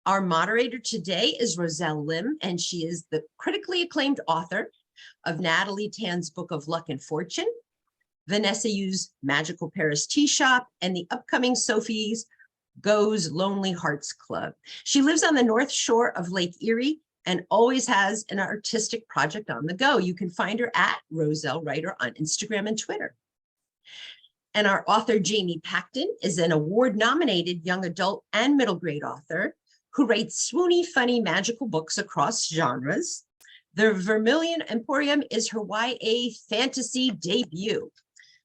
Our moderator today is Roselle Lim, and she is the critically acclaimed author of Natalie Tan's Book of Luck and Fortune, Vanessa Yu's Magical Paris Tea Shop, and the upcoming Sophie's Goes Lonely Hearts Club. She lives on the North Shore of Lake Erie and always has an artistic project on the go. You can find her at Roselle Writer on Instagram and Twitter. And our author, Jamie Pacton, is an award-nominated young adult and middle grade author who writes swoony, funny, magical books across genres. The Vermilion Emporium is her YA fantasy debut.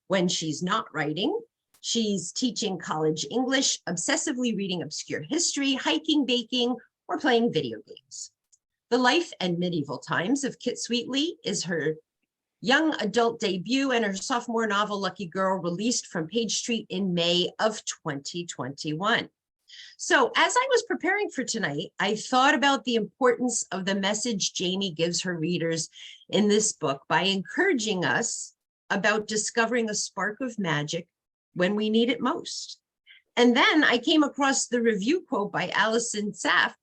When she's not writing, she's teaching college English, obsessively reading obscure history, hiking, baking, or playing video games. The Life and Medieval Times of Kit Sweetly is her young adult debut, and her sophomore novel, Lucky Girl, released from Page Street in May of 2021. So as I was preparing for tonight, I thought about the importance of the message Jamie gives her readers in this book by encouraging us about discovering a spark of magic when we need it most. And then I came across the review quote by Allison Saff,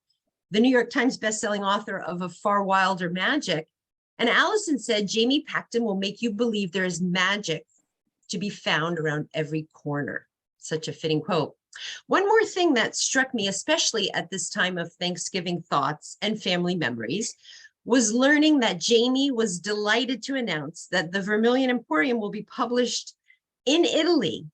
the New York Times bestselling author of A Far Wilder Magic. And Allison said, Jamie Pacton will make you believe there is magic to be found around every corner. Such a fitting quote. One more thing that struck me, especially at this time of Thanksgiving thoughts and family memories, was learning that Jamie was delighted to announce that the Vermilion Emporium will be published in Italy.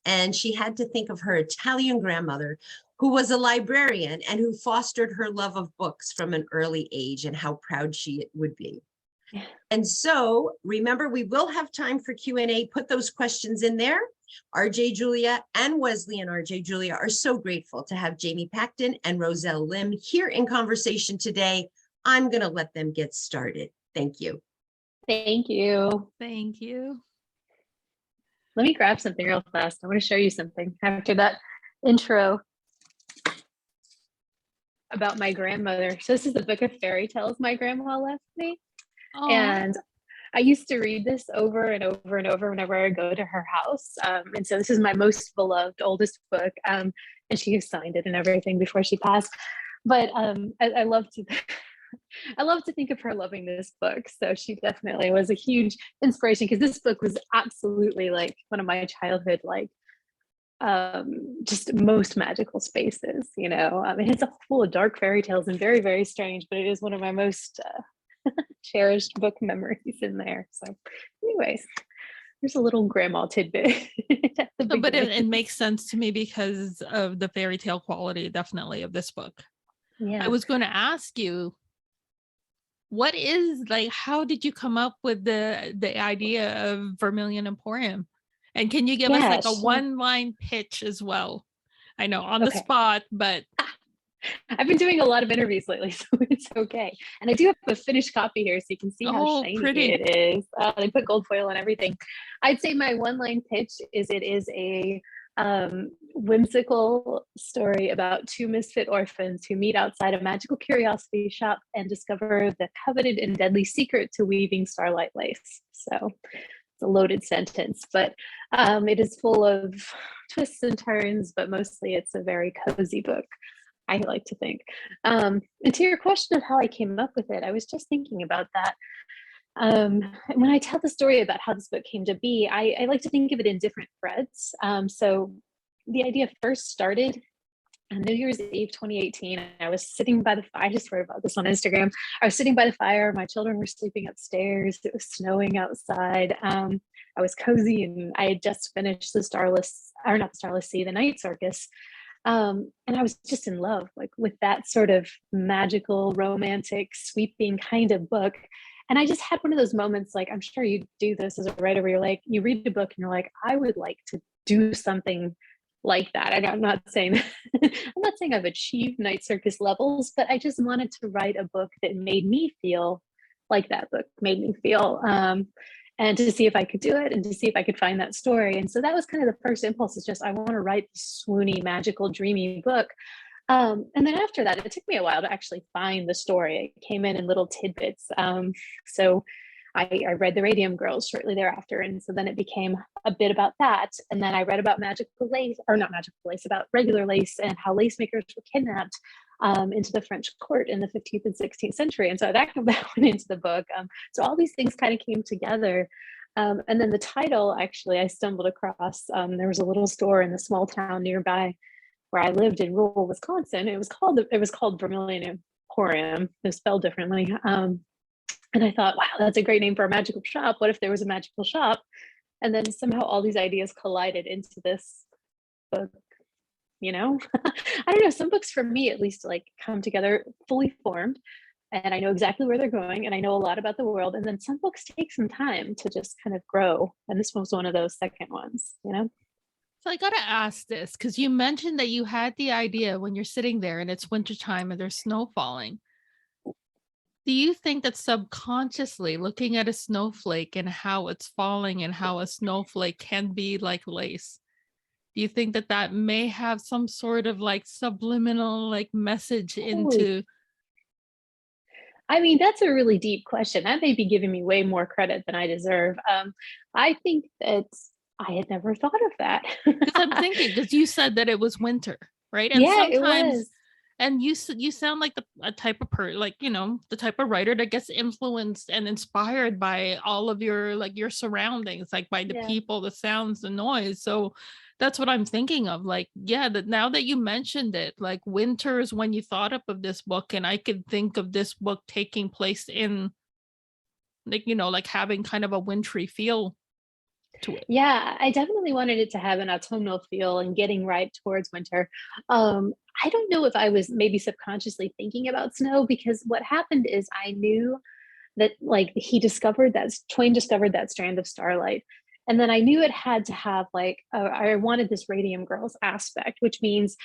And she had to think of her Italian grandmother, who was a librarian and who fostered her love of books from an early age, and how proud she would be. And so remember, we will have time for Q&A. Put those questions in there. RJ Julia and Wesley and RJ Julia are so grateful to have Jamie Pacton and Roselle Lim here in conversation today. I'm going to let them get started. Thank you. Thank you. Thank you. Let me grab something real fast. I want to show you something after that intro about my grandmother. So this is the book of fairy tales my grandma left me. Aww. And I used to read this over and over and over whenever I go to her house. And so this is my most beloved, oldest book. And she signed it and everything before she passed. But I love to I love to think of her loving this book. So she definitely was a huge inspiration, because this book was absolutely like one of my childhood, like just most magical spaces, you know. It's full of dark fairy tales and very, very strange, but it is one of my most cherished book memories in there. So anyways, there's a little grandma tidbit. But it makes sense to me because of the fairy tale quality, definitely, of this book. Yeah. I was going to ask you, what is, like, how did you come up with the idea of Vermilion Emporium? And can you give us like a one-line pitch as well? I know, on the spot, but I've been doing a lot of interviews lately, so it's okay. And I do have a finished copy here, so you can see how shiny pretty. It is. They put gold foil on everything. I'd say my one-line pitch is it is a whimsical story about two misfit orphans who meet outside a magical curiosity shop and discover the coveted and deadly secret to weaving starlight lace. So it's a loaded sentence, but it is full of twists and turns, but mostly it's a very cozy book, I like to think. And to your question of how I came up with it, I was just thinking about that. When I tell the story about how this book came to be, I like to think of it in different threads. So the idea first started on New Year's Eve 2018. I was sitting by the fire. I just wrote about this on Instagram. I was sitting by the fire. My children were sleeping upstairs. It was snowing outside. I was cozy, and I had just finished the Night Circus. And I was just in love, like, with that sort of magical, romantic, sweeping kind of book. And I just had one of those moments, like, I'm sure you do this as a writer, where you're like, you read a book and you're like, I would like to do something like that. And I'm not saying I've achieved Night Circus levels, but I just wanted to write a book that made me feel like that book made me feel, and to see if I could do it, and to see if I could find that story. And so that was kind of the first impulse, is just, I want to write this swoony, magical, dreamy book. And then after that, it took me a while to actually find the story. It came in little tidbits. So I read the Radium Girls shortly thereafter. And so then it became a bit about that. And then I read about magical lace, or not magical lace, about regular lace and how lace makers were kidnapped. into the French court in the 15th and 16th century. And so that went into the book. So all these things kind of came together. And then the title, actually, I stumbled across, there was a little store in the small town nearby where I lived in rural Wisconsin. It was called Vermilion Emporium. It was spelled differently. And I thought, wow, that's a great name for a magical shop. What if there was a magical shop? And then somehow all these ideas collided into this book, I don't know, some books for me at least like come together fully formed, and I know exactly where they're going, and I know a lot about the world. And then some books take some time to just kind of grow. And this one was one of those second ones, So I gotta ask this, because you mentioned that you had the idea when you're sitting there and it's wintertime and there's snow falling. Do you think that subconsciously looking at a snowflake and how it's falling and how a snowflake can be like lace, do you think that that may have some sort of like subliminal like message into? I mean, that's a really deep question. That may be giving me way more credit than I deserve. I think that I had never thought of that. Because I'm thinking, because you said that it was winter, right? And yeah, sometimes, it was. and you sound like a type of the type of writer that gets influenced and inspired by all of your surroundings, like by the people, the sounds, the noise. So that's what I'm thinking of. Like, yeah, that now that you mentioned it, like winter is when you thought up of this book, and I could think of this book taking place in like having kind of a wintry feel to it. Yeah, I definitely wanted it to have an autumnal feel and getting right towards winter. I don't know if I was maybe subconsciously thinking about snow, because what happened is I knew that like Twain discovered that strand of starlight. And then I knew it had to have I wanted this Radium Girls aspect, which means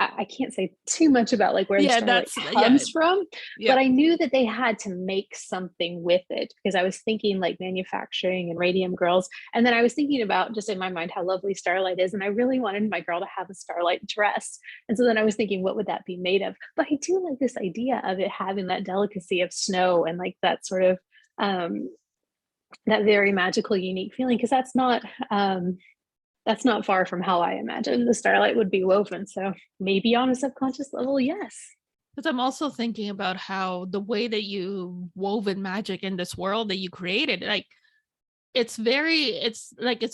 I can't say too much about like where the starlight comes from, but I knew that they had to make something with it, because I was thinking like manufacturing and Radium Girls. And then I was thinking about just in my mind how lovely starlight is. And I really wanted my girl to have a starlight dress. And so then I was thinking, what would that be made of? But I do like this idea of it having that delicacy of snow and like that sort of that very magical, unique feeling, because that's not far from how I imagine the starlight would be woven. So maybe on a subconscious level, yes. Because I'm also thinking about how the way that you woven magic in this world that you created, like it's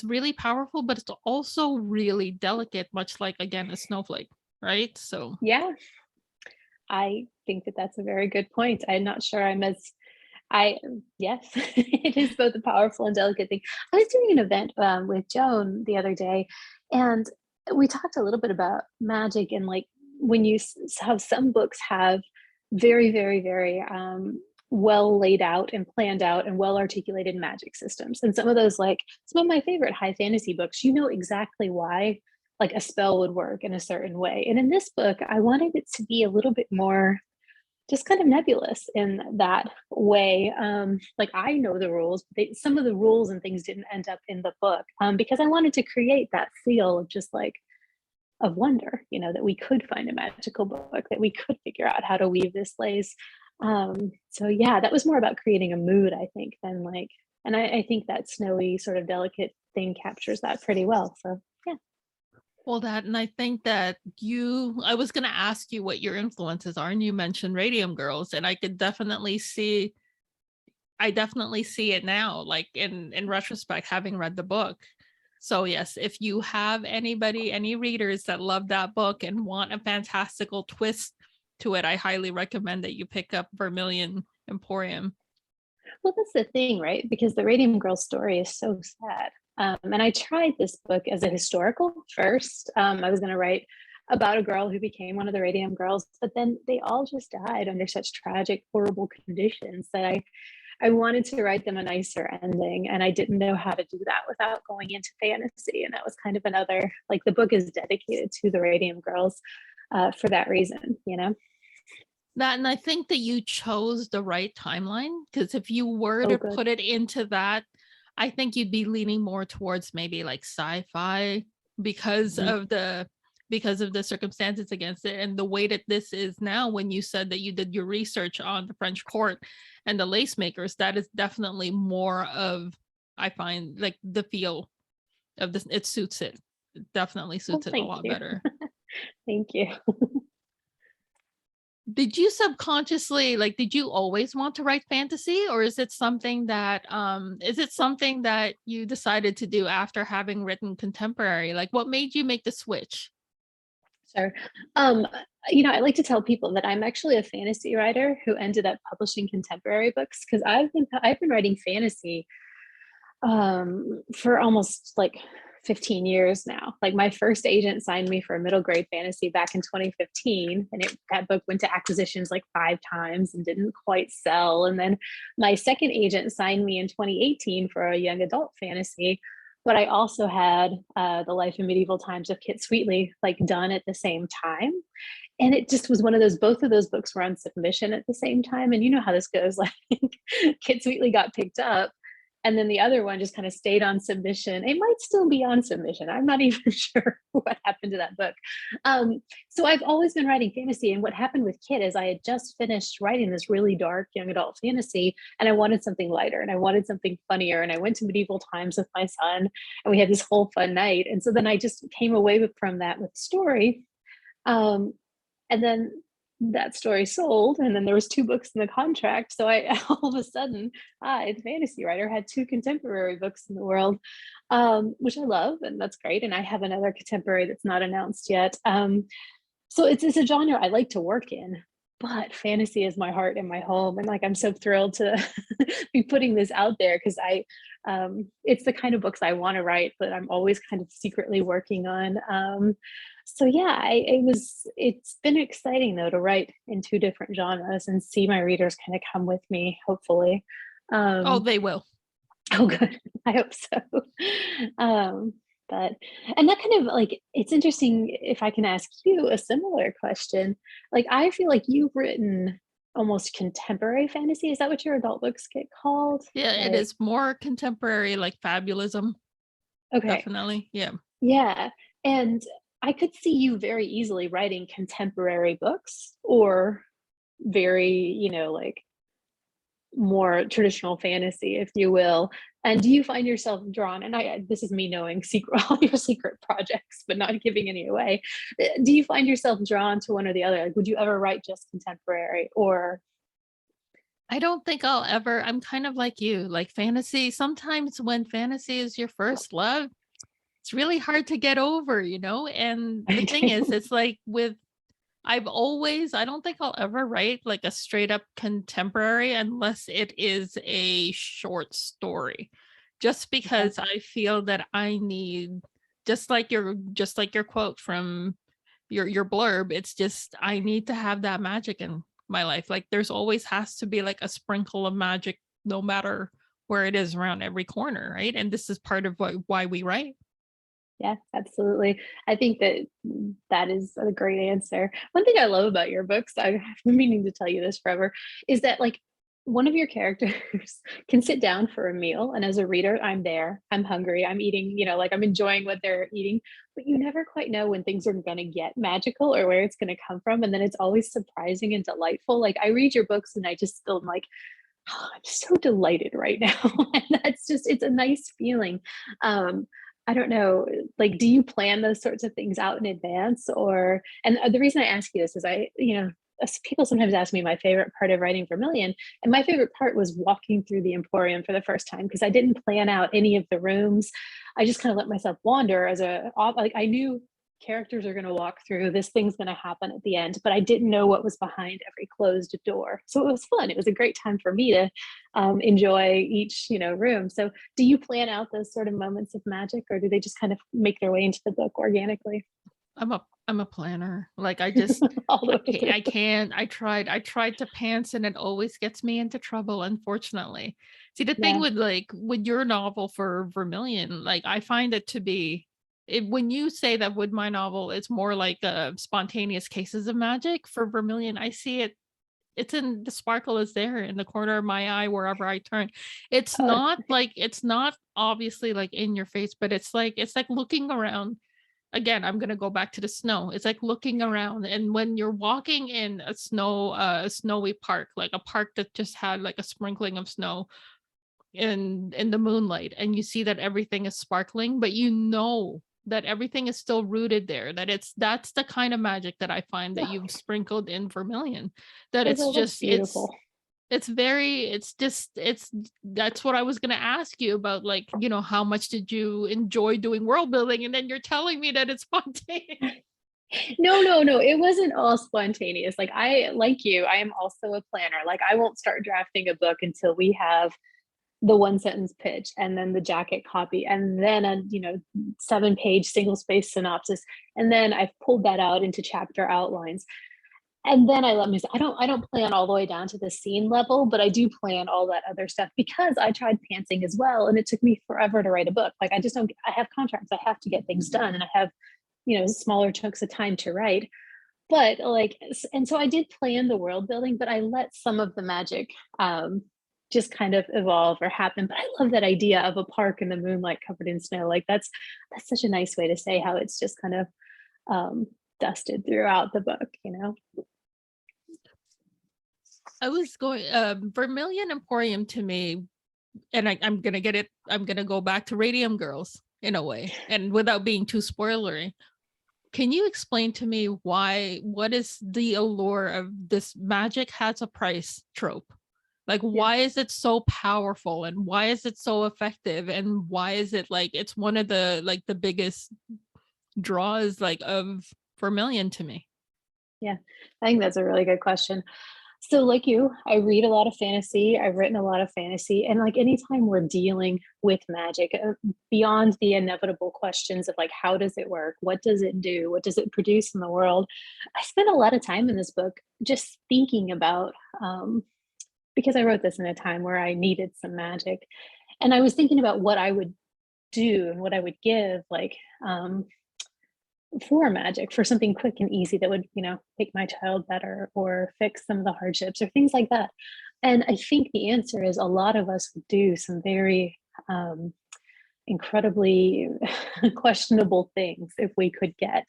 really powerful, but it's also really delicate, much like, again, a snowflake, right? So yeah, I think that that's a very good point. I'm not sure yes, it is both a powerful and delicate thing. I was doing an event with Joan the other day, and we talked a little bit about magic and like when you have some books have very, very, very well laid out and planned out and well articulated magic systems. And some of those, like some of my favorite high fantasy books, exactly why like a spell would work in a certain way. And in this book, I wanted it to be a little bit more just kind of nebulous in that way. Like I know the rules, but some of the rules and things didn't end up in the book because I wanted to create that feel of just like of wonder, that we could find a magical book, that we could figure out how to weave this lace. So yeah, that was more about creating a mood, I think, than like, and I think that snowy sort of delicate thing captures that pretty well. So yeah. Well, and I think that I was going to ask you what your influences are, and you mentioned Radium Girls, and I definitely see it now, like in retrospect, having read the book. So yes, if you have any readers that love that book and want a fantastical twist to it, I highly recommend that you pick up Vermilion Emporium. Well, that's the thing, right? Because the Radium Girls story is so sad. And I tried this book as a historical first. I was going to write about a girl who became one of the Radium Girls, but then they all just died under such tragic, horrible conditions that I wanted to write them a nicer ending. And I didn't know how to do that without going into fantasy. And that was kind of another, like the book is dedicated to the Radium Girls for that reason, That, and I think that you chose the right timeline, because if you were to put it into that, I think you'd be leaning more towards maybe like sci-fi because of the circumstances against it, and the way that this is now. When you said that you did your research on the French court and the lace makers, that is definitely more of, I find, like the feel of this. It suits it. It definitely suits it a lot better. Thank you. did you subconsciously, like, did you always want to write fantasy, or is it something that you decided to do after having written contemporary? Like, what made you make the switch? Sure. Um, I like to tell people that I'm actually a fantasy writer who ended up publishing contemporary books because I've been writing fantasy for almost like 15 years now. Like my first agent signed me for a middle grade fantasy back in 2015, and that book went to acquisitions like 5 times and didn't quite sell. And then my second agent signed me in 2018 for a young adult fantasy. But I also had The Life in Medieval Times of Kit Sweetly like done at the same time. And it just was one of those, both of those books were on submission at the same time. And you know how this goes, like Kit Sweetly got picked up, and then the other one just kind of stayed on submission. It might still be on submission. I'm not even sure what happened to that book. So I've always been writing fantasy. And what happened with Kit is I had just finished writing this really dark young adult fantasy, and I wanted something lighter and I wanted something funnier. And I went to medieval times with my son, and we had this whole fun night. And so then I just came away from that with story. And then that story sold, and then there was 2 books in the contract. So I all of a sudden, the fantasy writer had 2 contemporary books in the world, which I love, and that's great. And I have another contemporary that's not announced yet. So it's a genre I like to work in, but fantasy is my heart and my home. And like I'm so thrilled to be putting this out there because it's the kind of books I want to write, but I'm always kind of secretly working on. So yeah, it's been exciting though to write in 2 different genres and see my readers kind of come with me, hopefully. Oh, they will. Oh, good. I hope so. But and that kind of like, it's interesting if I can ask you a similar question. Like I feel like you've written almost contemporary fantasy. Is that what your adult books get called? Yeah, it is more contemporary, like fabulism. Okay. Definitely. Yeah. Yeah. And I could see you very easily writing contemporary books or very, like more traditional fantasy, if you will. And do you find yourself drawn? And this is me knowing all your secret projects, but not giving any away. Do you find yourself drawn to one or the other? Like, would you ever write just contemporary or? I don't think I'll ever. I'm kind of like you, like fantasy. Sometimes when fantasy is your first love, it's really hard to get over, And the thing is, it's like I don't think I'll ever write like a straight up contemporary unless it is a short story. Just because I feel that I need, just like your quote from your blurb, it's just I need to have that magic in my life. Like there's always has to be like a sprinkle of magic no matter where it is around every corner, right? And this is part of why we write. Yeah, absolutely. I think that is a great answer. One thing I love about your books, I've been meaning to tell you this forever, is that like one of your characters can sit down for a meal, and as a reader, I'm there, I'm hungry, I'm eating, like I'm enjoying what they're eating, but you never quite know when things are going to get magical or where it's going to come from. And then it's always surprising and delightful. Like I read your books and I just feel like, oh, I'm so delighted right now. And it's a nice feeling. I don't know, like, do you plan those sorts of things out in advance and the reason I ask you this is people sometimes ask me my favorite part of writing Vermilion, and my favorite part was walking through the Emporium for the first time because I didn't plan out any of the rooms. I just kind of let myself wander like I knew characters are going to walk through, this thing's going to happen at the end, but I didn't know what was behind every closed door. So it was fun. It was a great time for me to enjoy each room. So do you plan out those sort of moments of magic, or do they just kind of make their way into the book organically? I'm a planner. Like I just I can't. I tried to pants, and it always gets me into trouble, unfortunately. See, the thing with your novel for Vermilion, like I find it to be when you say that with my novel, it's more like spontaneous cases of magic. For Vermilion, I see it. It's in the sparkle is there in the corner of my eye wherever I turn. It's not obviously like in your face, but it's like looking around. Again, I'm gonna go back to the snow. It's like looking around, and when you're walking in a snowy park, like a park that just had like a sprinkling of snow in the moonlight, and you see that everything is sparkling, but that everything is still rooted there, that that's the kind of magic that I find that you've sprinkled in Vermilion, that it's just beautiful. it's very, it's that's what I was going to ask you about, like, you know, how much did you enjoy doing world building, and then you're telling me that it's spontaneous. No, it wasn't all spontaneous. Like like you, I am also a planner. Like I won't start drafting a book until we have the 1-sentence pitch and then the jacket copy and then a 7-page single space synopsis, and then I've pulled that out into chapter outlines. And then I don't plan all the way down to the scene level, but I do plan all that other stuff because I tried pantsing as well. And it took me forever to write a book. Like I have contracts, I have to get things done, and I have, smaller chunks of time to write. But and so I did plan the world building, but I let some of the magic just kind of evolve or happen. But I love that idea of a park in the moonlight covered in snow. Like that's such a nice way to say how it's just kind of dusted throughout the book, I was going Vermilion Emporium to me, and I'm gonna go back to Radium Girls in a way, and without being too spoilery. Can you explain to me what is the allure of this magic has a price trope? Like, why is it so powerful, and why is it so effective, and why is it like it's one of the the biggest draws of Vermilion to me? Yeah, I think that's a really good question. So like you, I read a lot of fantasy. I've written a lot of fantasy. And like anytime we're dealing with magic, beyond the inevitable questions of like, how does it work? What does it do? What does it produce in the world? I spent a lot of time in this book just thinking about, because I wrote this in a time where I needed some magic. And I was thinking about what I would do and what I would give, for magic, for something quick and easy that would make my child better or fix some of the hardships or things like that. And I think the answer is a lot of us would do some very incredibly questionable things if we could get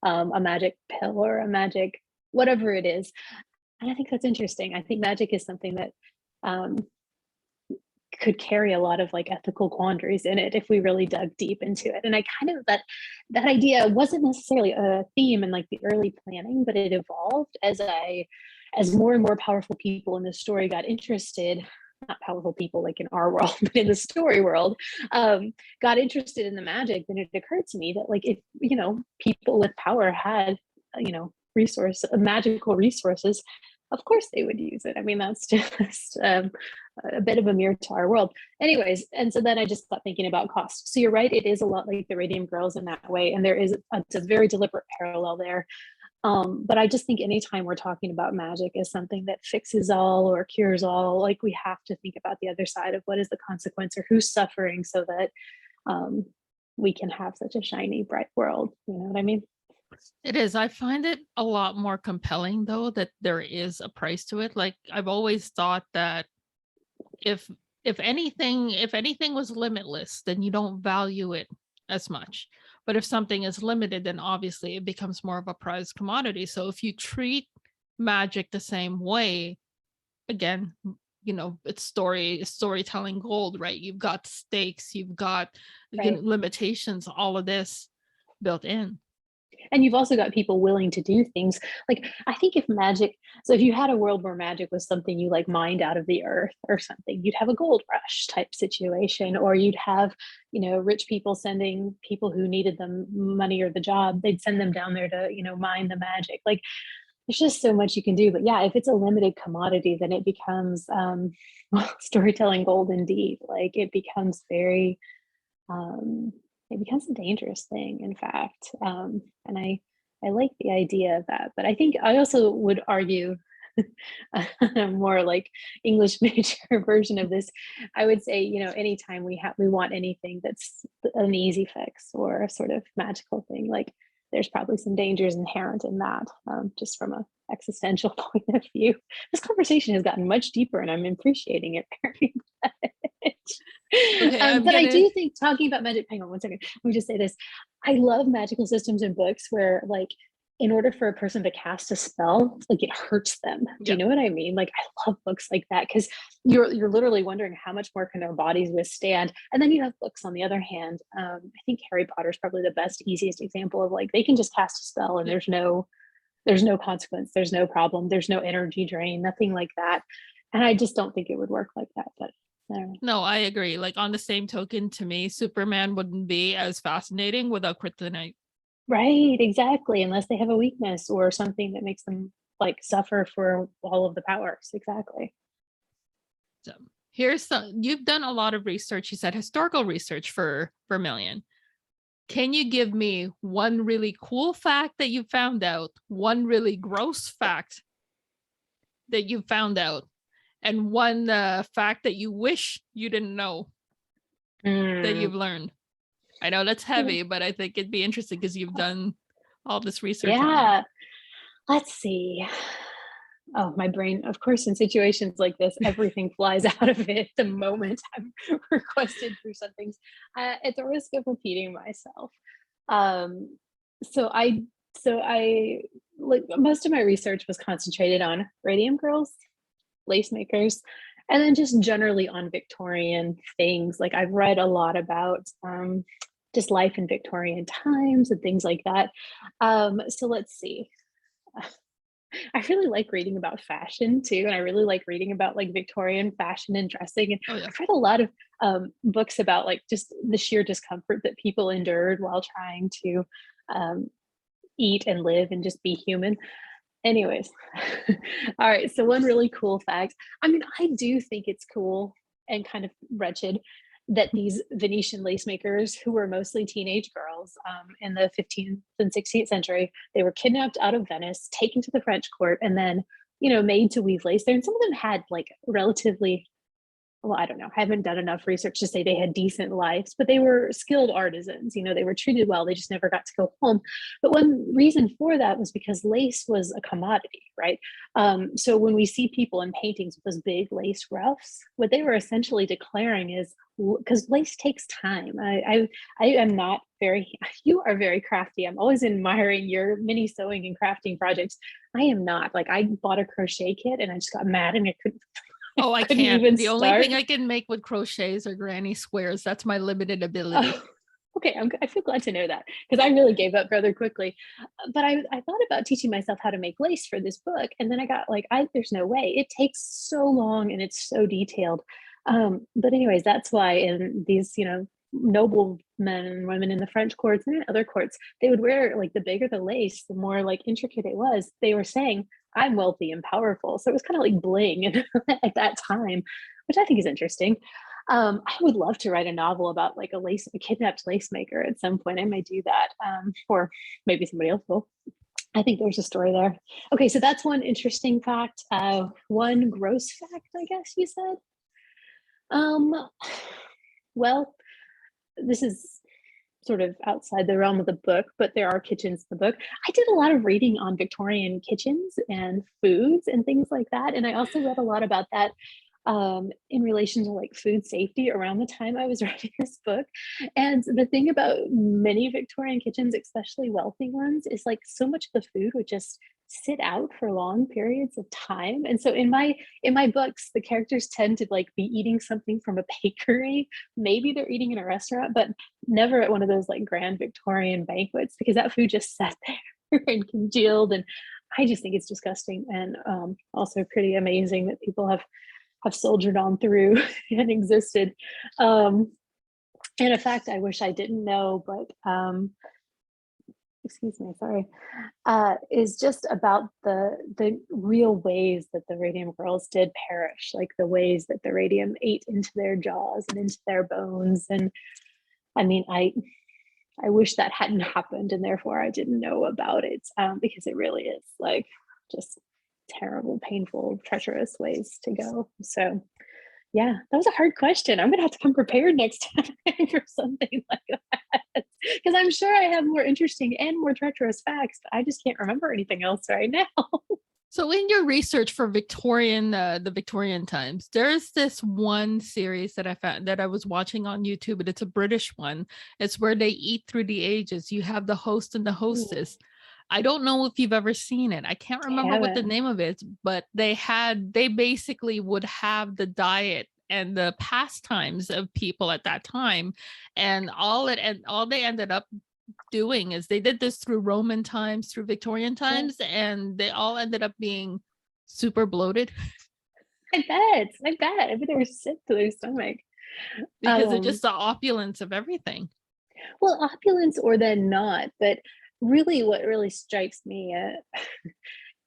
a magic pill or a magic whatever it is. And I think that's interesting. I think magic is something that could carry a lot of ethical quandaries in it if we really dug deep into it. And I kind of that idea wasn't necessarily a theme in the early planning, but it evolved as more and more powerful people in the story got interested, not powerful people like in our world, but in the story world, got interested in the magic. Then it occurred to me that if people with power had magical resources, of course they would use it. I mean, that's just a bit of a mirror to our world. Anyways, and so then I just got thinking about cost. So you're right, it is a lot like the Radium Girls in that way. And there is a very deliberate parallel there. But I just think anytime we're talking about magic as something that fixes all or cures all, we have to think about the other side of what is the consequence or who's suffering so that we can have such a shiny, bright world. You know what I mean? It is. I find it a lot more compelling, though, that there is a price to it. I've always thought that if anything was limitless, then you don't value it as much. But if something is limited, then obviously it becomes more of a prized commodity. So if you treat magic the same way, again, it's storytelling gold, right? You've got stakes, you've got limitations, all of this built in. And you've also got people willing to do things. I think if you had a world where magic was something you mined out of the earth or something, you'd have a gold rush type situation, or you'd have, rich people sending people who needed the money or the job, they'd send them down there to, mine the magic. There's just so much you can do. But yeah, if it's a limited commodity, then it becomes storytelling gold indeed. It becomes very, it becomes a dangerous thing, in fact. And I like the idea of that. But I think I also would argue a more English major version of this. I would say, anytime we want anything that's an easy fix or a sort of magical thing, there's probably some dangers inherent in that, just from a existential point of view. This conversation has gotten much deeper and I'm appreciating it very much. Okay, I do think talking about magic, hang on one second, let me just say this. I love magical systems in books where in order for a person to cast a spell, like it hurts them. Do you know what I mean? Like I love books like that because you're literally wondering how much more can their bodies withstand. And then you have books on the other hand. I think Harry Potter is probably the best, easiest example of like they can just cast a spell and there's no consequence, there's no problem, there's no energy drain, nothing like that. And I just don't think it would work like that. But no, I agree. Like on the same token, to me, Superman wouldn't be as fascinating without kryptonite. Right, exactly. Unless they have a weakness or something that makes them like suffer for all of the powers. Exactly. So here's some, you've done a lot of research. You said historical research for Vermilion. Can you give me one really cool fact that you found out, one really gross fact that you found out, and one fact that you wish you didn't know that you've learned? I know that's heavy, but I think it'd be interesting because you've done all this research. Yeah. Let's see. Oh, my brain, of course, in situations like this, everything flies out of it the moment I'm requested for some things. At the risk of repeating myself. So I like most of my research was concentrated on Radium Girls, lace makers, and then just generally on Victorian things. Like I've read a lot about just life in Victorian times and things like that. So let's see. I really like reading about fashion too, and I really like reading about like Victorian fashion and dressing. And I've read a lot of books about like just the sheer discomfort that people endured while trying to eat and live and just be human. Anyways, all right. So one really cool fact. I mean, I do think it's cool and kind of wretched that these Venetian lace makers, who were mostly teenage girls in the 15th and 16th century, they were kidnapped out of Venice, taken to the French court, and then, you know, made to weave lace there. And some of them had like relatively, well, I don't know, I haven't done enough research to say they had decent lives, but they were skilled artisans. You know, they were treated well. They just never got to go home. But one reason for that was because lace was a commodity, right? So when we see people in paintings with those big lace ruffs, what they were essentially declaring is, because lace takes time. I am not very, you are very crafty. I'm always admiring your mini sewing and crafting projects. I am not. Like I bought a crochet kit and I just got mad and I couldn't. Oh, I can't. The only thing I can make with crochets are granny squares. That's my limited ability. Oh, okay, I feel glad to know that because I really gave up rather quickly. But I thought about teaching myself how to make lace for this book, and then I got like, there's no way. It takes so long and it's so detailed. But anyways, that's why in these, you know, noble men and women in the French courts and in other courts, they would wear like the bigger the lace, the more like intricate it was. They were saying, I'm wealthy and powerful. So it was kind of like bling at that time, which I think is interesting. I would love to write a novel about like a kidnapped lace maker at some point. I may do that, or maybe somebody else will. I think there's a story there. Okay, so that's one interesting fact. One gross fact, I guess you said. Well, this is sort of outside the realm of the book, but there are kitchens in the book. I did a lot of reading on Victorian kitchens and foods and things like that. And I also read a lot about that in relation to like food safety around the time I was writing this book. And the thing about many Victorian kitchens, especially wealthy ones, is like so much of the food would just sit out for long periods of time. And so in my books, the characters tend to like be eating something from a bakery. Maybe they're eating in a restaurant, but never at one of those like grand Victorian banquets because that food just sat there and congealed. And I just think it's disgusting and also pretty amazing that people have soldiered on through and existed. And a fact I wish I didn't know, but excuse me, sorry, is just about the real ways that the Radium Girls did perish, like the ways that the radium ate into their jaws and into their bones. And I mean, I wish that hadn't happened, and therefore I didn't know about it, because it really is like just terrible, painful, treacherous ways to go. So yeah, that was a hard question. I'm gonna have to come prepared next time for something like that, because I'm sure I have more interesting and more treacherous facts, but I just can't remember anything else right now. So in your research for Victorian, the Victorian times, there's this one series that I found that I was watching on YouTube, and it's a British one. It's where they eat through the ages. You have the host and the hostess. I don't know if you've ever seen it. I can't remember what the Haven't. name of it is, but they basically would have the diet and the pastimes of people at that time. And all they ended up doing is they did this through Roman times, through Victorian times, and they all ended up being super bloated I bet. I bet they were sick to their stomach. because of just the opulence of everything. Well, opulence or then not, but really what really strikes me,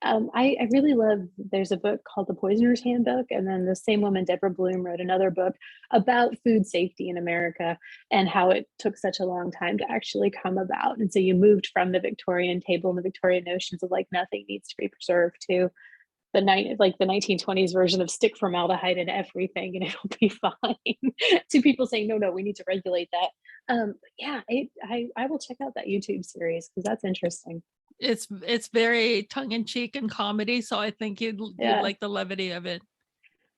I really love, there's a book called The Poisoner's Handbook, and then the same woman, Deborah Bloom, wrote another book about food safety in America and how it took such a long time to actually come about. And so you moved from the Victorian table and the Victorian notions of like nothing needs to be preserved to the 1920s version of stick formaldehyde in everything and it'll be fine, to people saying no, we need to regulate that. Yeah, I will check out that YouTube series because that's interesting. It's very tongue-in-cheek and comedy, so I think you'd like the levity of it.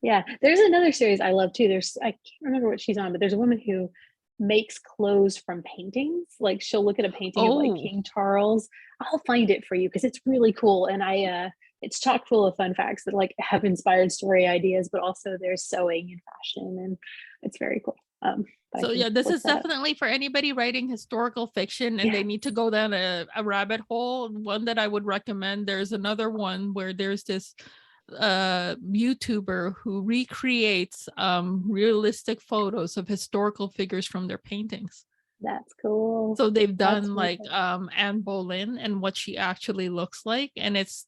Yeah, there's another series I love too. I can't remember what she's on, but there's a woman who makes clothes from paintings. Like she'll look at a painting of like King Charles. I'll find it for you because it's really cool, and it's chock full of fun facts that like have inspired story ideas, but also there's sewing and fashion, and it's very cool. So yeah, this is definitely for anybody writing historical fiction and they need to go down a rabbit hole. One that I would recommend, there's another one where there's this YouTuber who recreates realistic photos of historical figures from their paintings. That's cool. So they've done like Anne Boleyn and what she actually looks like, and it's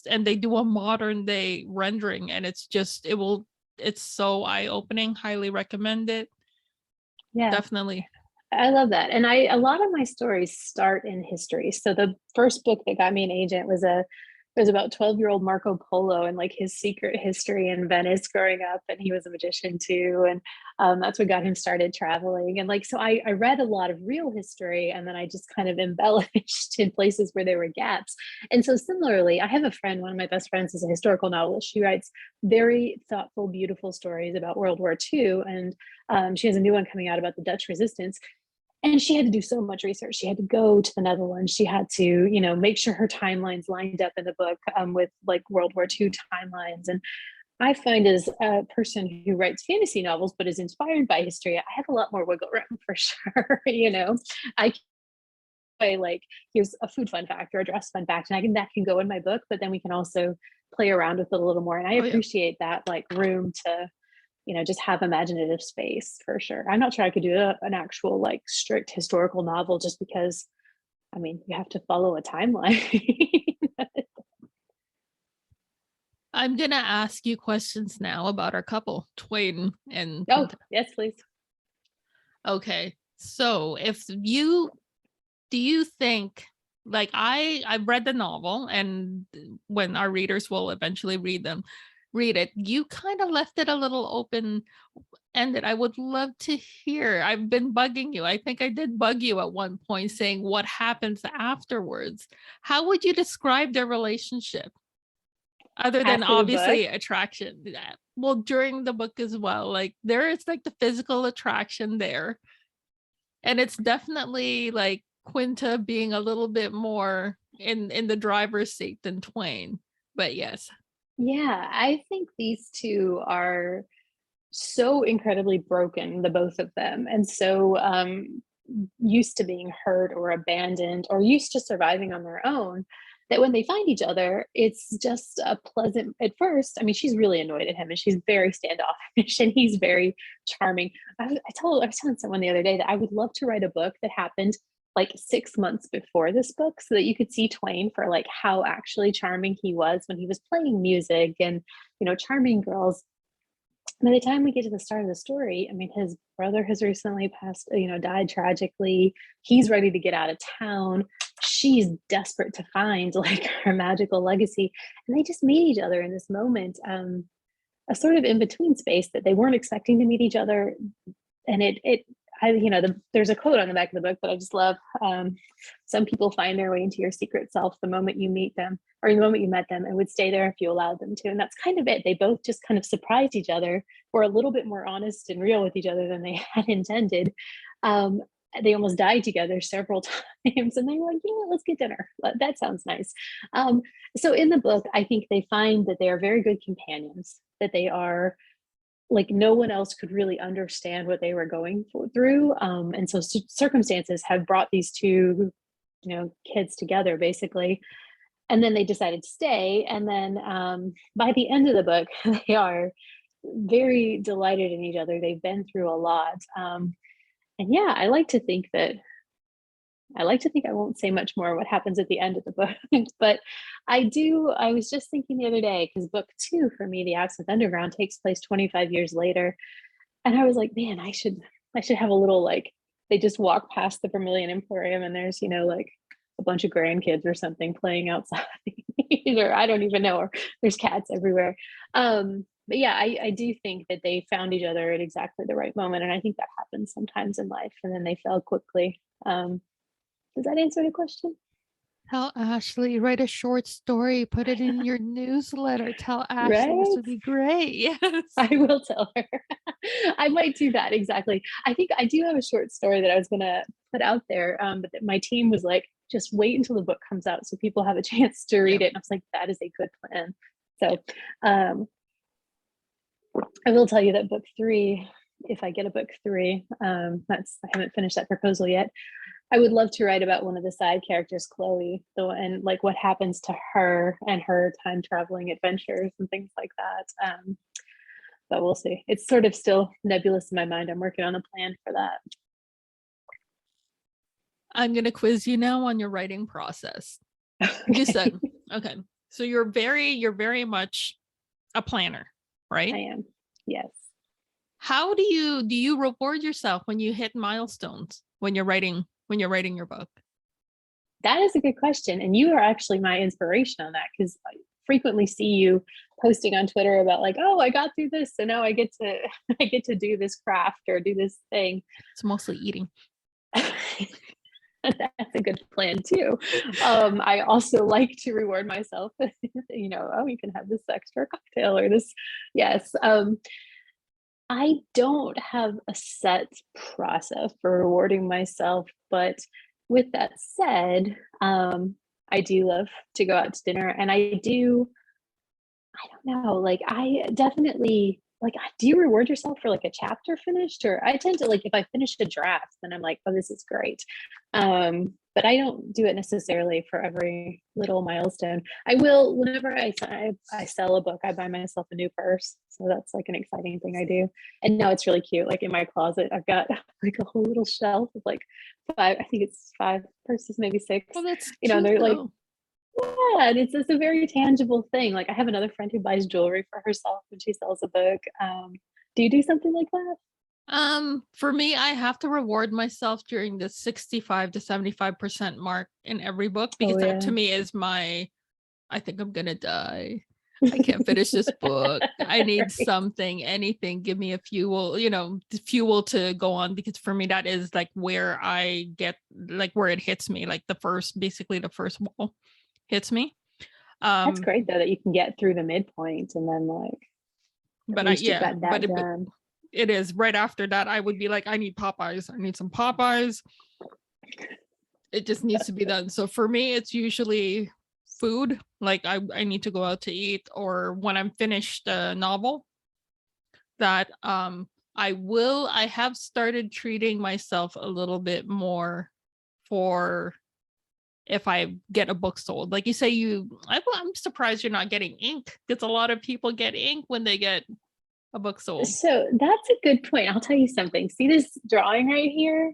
and they do a modern day rendering, and it's so eye-opening. Highly recommend it. Yeah, definitely. I love that. And a lot of my stories start in history. So the first book that got me an agent was about 12-year-old Marco Polo and like his secret history in Venice growing up. And he was a magician too. And that's what got him started traveling. And like, so I read a lot of real history, and then I just kind of embellished in places where there were gaps. And so similarly, I have a friend, one of my best friends is a historical novelist. She writes very thoughtful, beautiful stories about World War II. And she has a new one coming out about the Dutch resistance. And she had to do so much research. She had to go to the Netherlands. She had to, make sure her timelines lined up in the book with like World War II timelines. And I find as a person who writes fantasy novels, but is inspired by history, I have a lot more wiggle room for sure. I play like, here's a food fun fact or a dress fun fact, and that can go in my book, but then we can also play around with it a little more. And I appreciate that like room to just have imaginative space for sure. I'm not sure I could do an actual like strict historical novel just because, you have to follow a timeline. I'm going to ask you questions now about our couple, Twain and... Oh, yes, please. Okay. So do you think, like I've read the novel, and when our readers will eventually read it, you kind of left it a little open-ended. I would love to hear. I've been bugging you. I think I did bug you at one point saying what happens afterwards. How would you describe their relationship? Other than obviously attraction. Well, during the book as well. Like there is like the physical attraction there. And it's definitely like Quinta being a little bit more in the driver's seat than Twain. But yes. Yeah, I think these two are so incredibly broken, the both of them, and so used to being hurt or abandoned or used to surviving on their own, that when they find each other, it's just a pleasant at first. She's really annoyed at him and she's very standoffish and he's very charming. I was telling someone the other day that I would love to write a book that happened like 6 months before this book so that you could see Twain for like how actually charming he was when he was playing music and, charming girls. By the time we get to the start of the story, his brother has recently passed, died tragically. He's ready to get out of town. She's desperate to find like her magical legacy. And they just meet each other in this moment, a sort of in-between space that they weren't expecting to meet each other. And there's a quote on the back of the book that I just love. Some people find their way into your secret self the moment you meet them, or the moment you met them, and would stay there if you allowed them to. And that's kind of it. They both just kind of surprised each other, were a little bit more honest and real with each other than they had intended. they almost died together several times, and they were like, you know what, let's get dinner. That sounds nice. So in the book, I think they find that they are very good companions, that they are like, no one else could really understand what they were going through. And so circumstances have brought these two, kids together basically. And then they decided to stay. And then by the end of the book, they are very delighted in each other. They've been through a lot. And yeah, I like to think I won't say much more what happens at the end of the book, but I was just thinking the other day, because book 2 for me, The Absinthe Underground, takes place 25 years later. And I was like, man, I should have a little, like, they just walk past the Vermilion Emporium and there's, like a bunch of grandkids or something playing outside, or I don't even know, or there's cats everywhere. But yeah, I do think that they found each other at exactly the right moment. And I think that happens sometimes in life, and then they fell quickly. Does that answer the question? Tell Ashley, write a short story, put it in your newsletter. Tell Ashley, Right? This would be great. Yes. I will tell her. I might do that. Exactly. I think I do have a short story that I was going to put out there, but my team was like, just wait until the book comes out so people have a chance to read it. And I was like, that is a good plan. So I will tell you that book 3, if I get a book 3, I haven't finished that proposal yet. I would love to write about one of the side characters, Chloe, and like what happens to her and her time traveling adventures and things like that. But we'll see. It's sort of still nebulous in my mind. I'm working on a plan for that. I'm going to quiz you now on your writing process. Okay. You said, okay, so you're very much a planner, right? I am. Yes. How do you reward yourself when you hit milestones when you're writing your book? That is a good question. And you are actually my inspiration on that, because I frequently see you posting on Twitter about like, oh, I got through this, so now I get to do this craft or do this thing. It's mostly eating. That's a good plan too. I also like to reward myself. Oh, you can have this extra cocktail or this. Yes. I don't have a set process for rewarding myself, but with that said, I do love to go out to dinner, and I don't know, like I definitely, like, do you reward yourself for like a chapter finished? Or I tend to, like, if I finish a draft, then I'm like, oh, this is great. But I don't do it necessarily for every little milestone. I will, whenever I sell a book, I buy myself a new purse. So that's like an exciting thing I do. And now it's really cute. Like in my closet, I've got like a whole little shelf of like 5 purses, maybe 6. Well, that's they're cute, like, though. yeah, and it's a very tangible thing. Like I have another friend who buys jewelry for herself when she sells a book. Do you do something like that? For me, I have to reward myself during the 65 to 75% mark in every book, because that to me is I think I'm gonna die. I can't finish this book. I need Right. something, anything. Give me a fuel, fuel to go on, because for me, that is like where I get, like where it hits me, like the first wall hits me. That's great though, that you can get through the midpoint and then like, but it is right after that, I would be like, I need Popeyes. I need some Popeyes. It just needs to be done. So for me, it's usually food. Like I need to go out to eat, or when I'm finished a novel that I have started treating myself a little bit more for if I get a book sold. Like you say, I'm surprised you're not getting ink, because a lot of people get ink when they get a book sold. So that's a good point. I'll tell you something. See this drawing right here?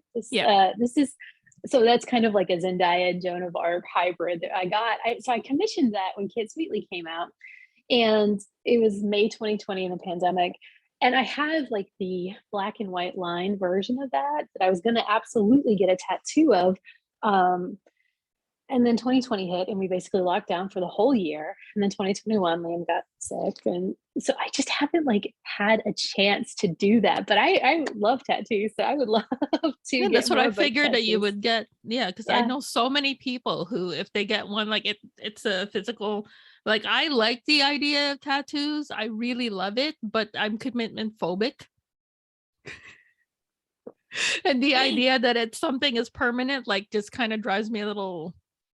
So that's kind of like a Zendaya and Joan of Arc hybrid that I got. So I commissioned that when Kid Sweetly came out, and it was May 2020 in the pandemic. And I have like the black and white line version of that I was going to absolutely get a tattoo of. And then 2020 hit, and we basically locked down for the whole year. And then 2021, Liam got sick. And so I just haven't like had a chance to do that. But I love tattoos. So I would love to get that's what more I figured that you would get. Yeah, because I Yeah. know so many people who, if they get one, like it's a physical, like I like the idea of tattoos. I really love it, but I'm commitment phobic. And the idea that it's something is permanent, like just kind of drives me a little.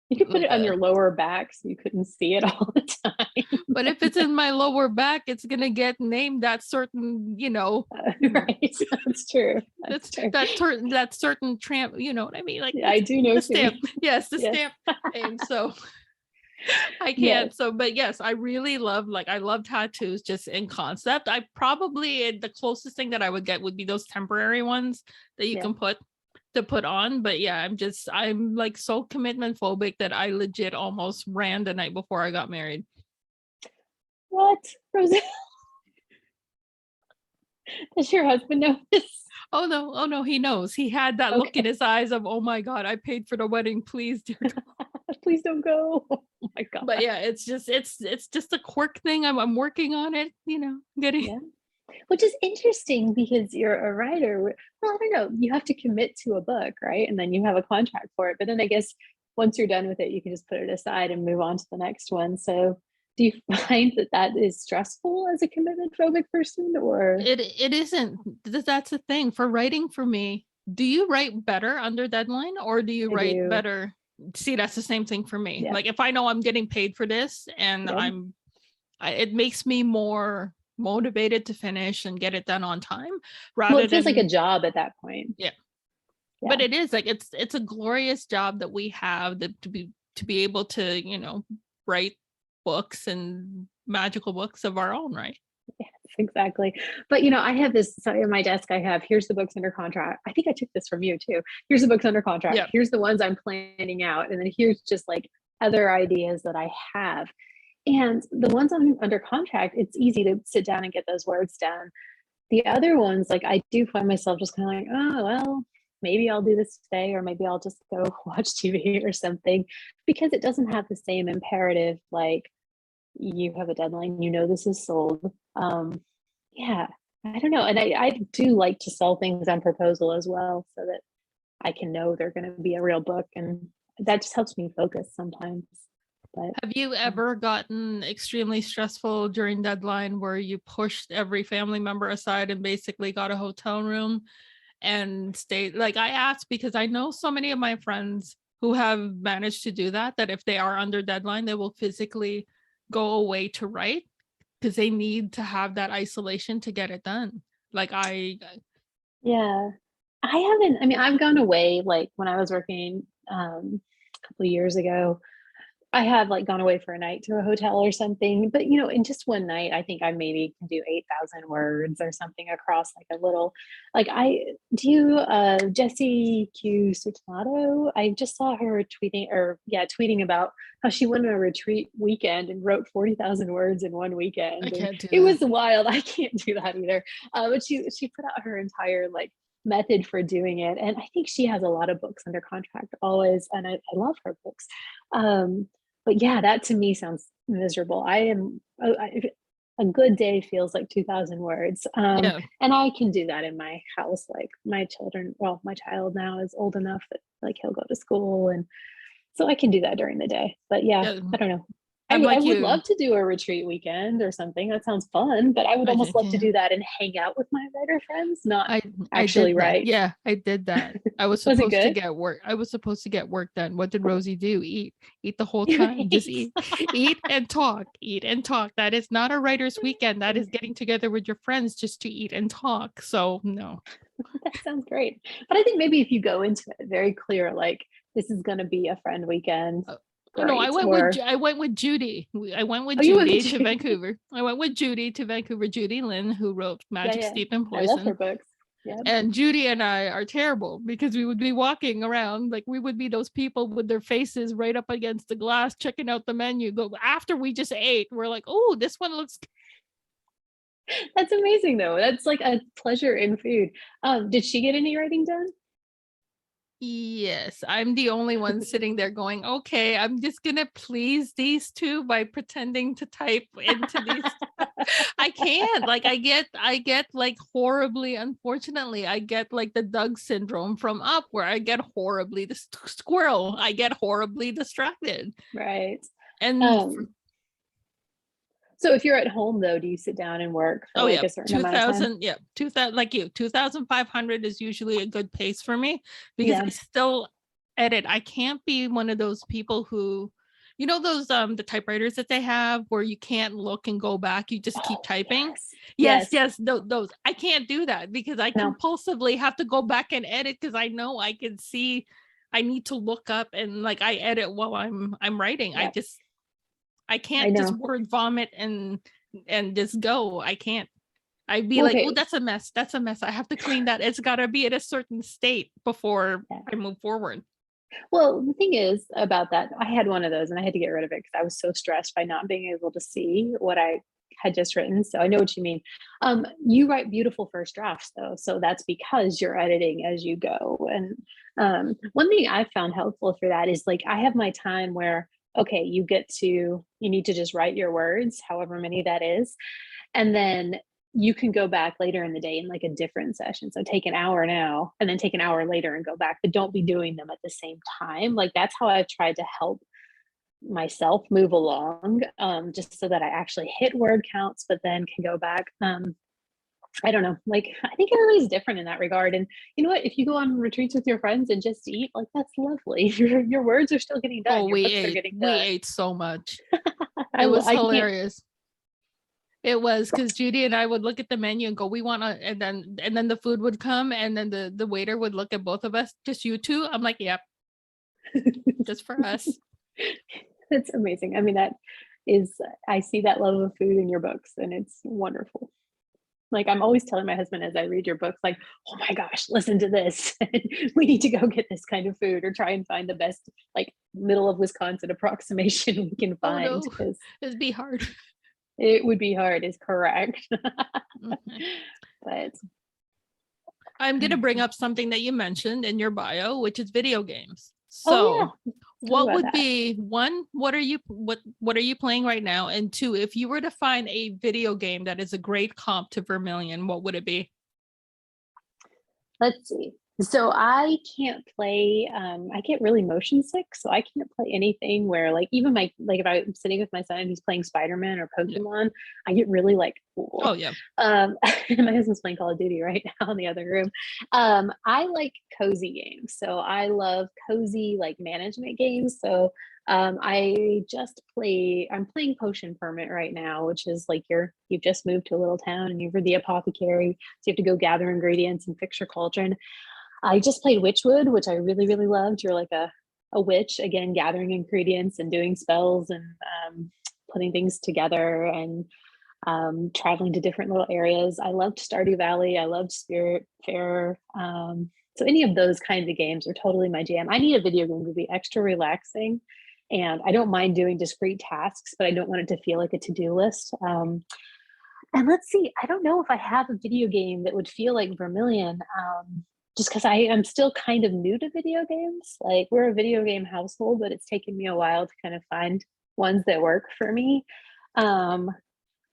You could put like it on your lower back so you couldn't see it all the time. But if it's in my lower back, it's gonna get named that certain, Right. That's true. that's True. that certain tramp, you know what I mean? Like Yeah, I do know the what you mean. stamp. Yes, the Yes. stamp name. So I can't. Yes. So, but yes, I really love, I love tattoos just in concept. I probably, the closest thing that I would get would be those temporary ones that you can put on. But yeah, I'm like so commitment phobic that I legit almost ran the night before I got married. What? Roselle? Does your husband know this? Oh no, he knows. He had that look in his eyes of, oh my God, I paid for the wedding. Please, dear God. Please don't go. Oh my God. But yeah, it's just a quirk thing. I'm working on it, getting. Yeah. Which is interesting because you're a writer. Well, I don't know. You have to commit to a book, right? And then you have a contract for it. But then I guess once you're done with it, you can just put it aside and move on to the next one. So do you find that is stressful as a commitment phobic person, or? It isn't. That's the thing for writing for me. Do you write better under deadline, or do you write better? See, that's the same thing for me. Yeah. Like if I know I'm getting paid for this and it makes me more motivated to finish and get it done on time rather it feels like a job at that point. Yeah. But it is like it's a glorious job that we have to be able to write books and magical books of our own, right? Yes, exactly. But I have this, so in my desk I have, here's the books under contract. I think I took this from you too. Here's the books under contract. Here's the ones I'm planning out, and then here's just like other ideas that I have. And the ones under contract, it's easy to sit down and get those words down. The other ones, like I do find myself just kind of like, oh, well, maybe I'll do this today, or maybe I'll just go watch TV or something, because it doesn't have the same imperative, like you have a deadline, this is sold. Yeah, I don't know. And I do like to sell things on proposal as well, so that I can know they're going to be a real book, and that just helps me focus sometimes. But have you ever gotten extremely stressful during deadline where you pushed every family member aside and basically got a hotel room and stayed? Like I asked because I know so many of my friends who have managed to do that if they are under deadline, they will physically go away to write because they need to have that isolation to get it done. Like I haven't. I mean, I've gone away like when I was working a couple of years ago. I have like gone away for a night to a hotel or something, but in just one night, I think I maybe can do 8,000 words or something across like a little, like I do Jessie Q Sutonato. I just saw her tweeting about how she went on a retreat weekend and wrote 40,000 words in one weekend. I can't do it was wild. I can't do that either. But she put out her entire like method for doing it, and I think she has a lot of books under contract always, and I love her books. But yeah, that to me sounds miserable. A good day feels like 2,000 words. And I can do that in my house. Like my child now is old enough that like he'll go to school, and so I can do that during the day. But I don't know. I would love to do a retreat weekend or something. That sounds fun, but I would almost love to do that and hang out with my writer friends, not actually write. Yeah, I did that. I was supposed to get work. I was supposed to get work done. What did Rosie do? Eat the whole time. Just eat and talk. Eat and talk. That is not a writer's weekend. That is getting together with your friends just to eat and talk. So no. That sounds great. But I think maybe if you go into it very clear, like this is going to be a friend weekend. No, I went with Judy. I went with Judy to Vancouver. I went with Judy to Vancouver. Judy Lynn, who wrote Magic Steeped in Poison. I love her books. Yeah. And Judy and I are terrible because we would be walking around like we would be those people with their faces right up against the glass, checking out the menu. But after we just ate, we're like, oh, this one looks. That's amazing, though. That's like a pleasure in food. Did she get any writing done? Yes, I'm the only one sitting there going, okay, I'm just gonna please these two by pretending to type into these. I can't. Like I get like horribly, unfortunately, I get like the Doug syndrome from Up, where I get horribly the squirrel. I get horribly distracted. Right. And So if you're at home though, do you sit down and work for like a certain amount of time? 2000, 2000, like you, 2,500 is usually a good pace for me because I still edit. I can't be one of those people who, those the typewriters that they have where you can't look and go back, you just keep typing. Yes, those. I can't do that because I compulsively have to go back and edit because I know I can see I need to look up and like I edit while I'm writing. I can't just word vomit and just go. I can't. I'd be like, oh, that's a mess. That's a mess. I have to clean that. It's got to be at a certain state before I move forward. Well, the thing is about that, I had one of those and I had to get rid of it because I was so stressed by not being able to see what I had just written. So I know what you mean. You write beautiful first drafts though. So that's because you're editing as you go. And one thing I found helpful for that is like, I have my time where, okay, you need to just write your words, however many that is. And then you can go back later in the day in like a different session. So take an hour now and then take an hour later and go back, but don't be doing them at the same time. Like that's how I've tried to help myself move along, just so that I actually hit word counts, but then can go back. I don't know, like I think everybody's different in that regard. And you know what, if you go on retreats with your friends and just eat, like that's lovely. Your words are still getting done. We ate so much. It was hilarious. It was because Judy and I would look at the menu and go, we want to, and then the food would come and then the waiter would look at both of us, just you two. I'm like, yep. Just for us. That's amazing. I mean, I see that love of food in your books and it's wonderful. Like I'm always telling my husband as I read your books, like, oh my gosh, listen to this. We need to go get this kind of food or try and find the best like middle of Wisconsin approximation we can find. Oh, no. It'd be hard. It would be hard, is correct. But I'm going to bring up something that you mentioned in your bio, which is video games. So what would be one, what are you playing right now? And two, if you were to find a video game that is a great comp to Vermilion, what would it be? Let's see. So I can't play, I get really motion sick. So I can't play anything where like, even if I'm sitting with my son and he's playing Spider-Man or Pokemon, I get really like, cool. Oh yeah. My husband's playing Call of Duty right now in the other room. I like cozy games. So I love cozy like management games. So I'm playing Potion Permit right now, which is like you've just moved to a little town and you're the apothecary. So you have to go gather ingredients and fix your cauldron. I just played Witchwood, which I really, really loved. You're like a witch, again, gathering ingredients and doing spells and putting things together and traveling to different little areas. I loved Stardew Valley. I loved Spirit Fair. So any of those kinds of games are totally my jam. I need a video game to be extra relaxing. And I don't mind doing discrete tasks, but I don't want it to feel like a to-do list. And let's see, I don't know if I have a video game that would feel like Vermilion. Just because I am still kind of new to video games. Like we're a video game household, but it's taken me a while to kind of find ones that work for me. But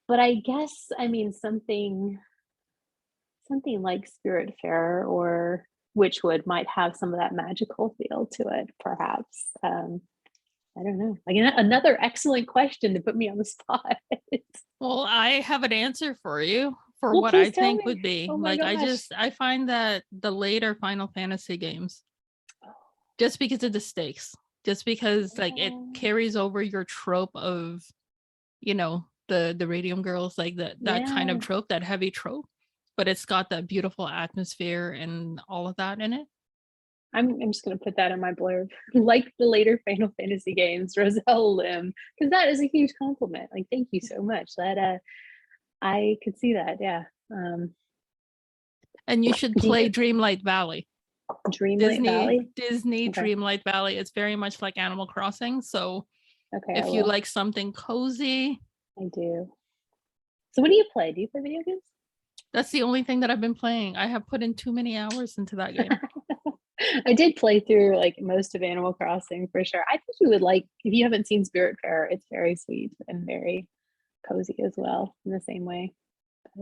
I guess, I mean, something like Spirit Fair or Witchwood might have some of that magical feel to it, perhaps. I don't know. Like another excellent question to put me on the spot. Well, I have an answer for you. What I think would be like, I find that the later Final Fantasy games, just because of the stakes, just because like it carries over your trope of, the Radium Girls, like that kind of trope, that heavy trope, but it's got that beautiful atmosphere and all of that in it. I'm just going to put that in my blurb, like the later Final Fantasy games, Roselle Lim, because that is a huge compliment. Like, thank you so much. That I could see that, yeah. And you should play Dreamlight Valley. Valley? Disney okay. Dreamlight Valley. It's very much like Animal Crossing. So if you like something cozy. I do. So what do you play? Do you play video games? That's the only thing that I've been playing. I have put in too many hours into that game. I did play through like most of Animal Crossing for sure. I think you would like, if you haven't seen Spirit Fair, it's very sweet and very cozy as well in the same way.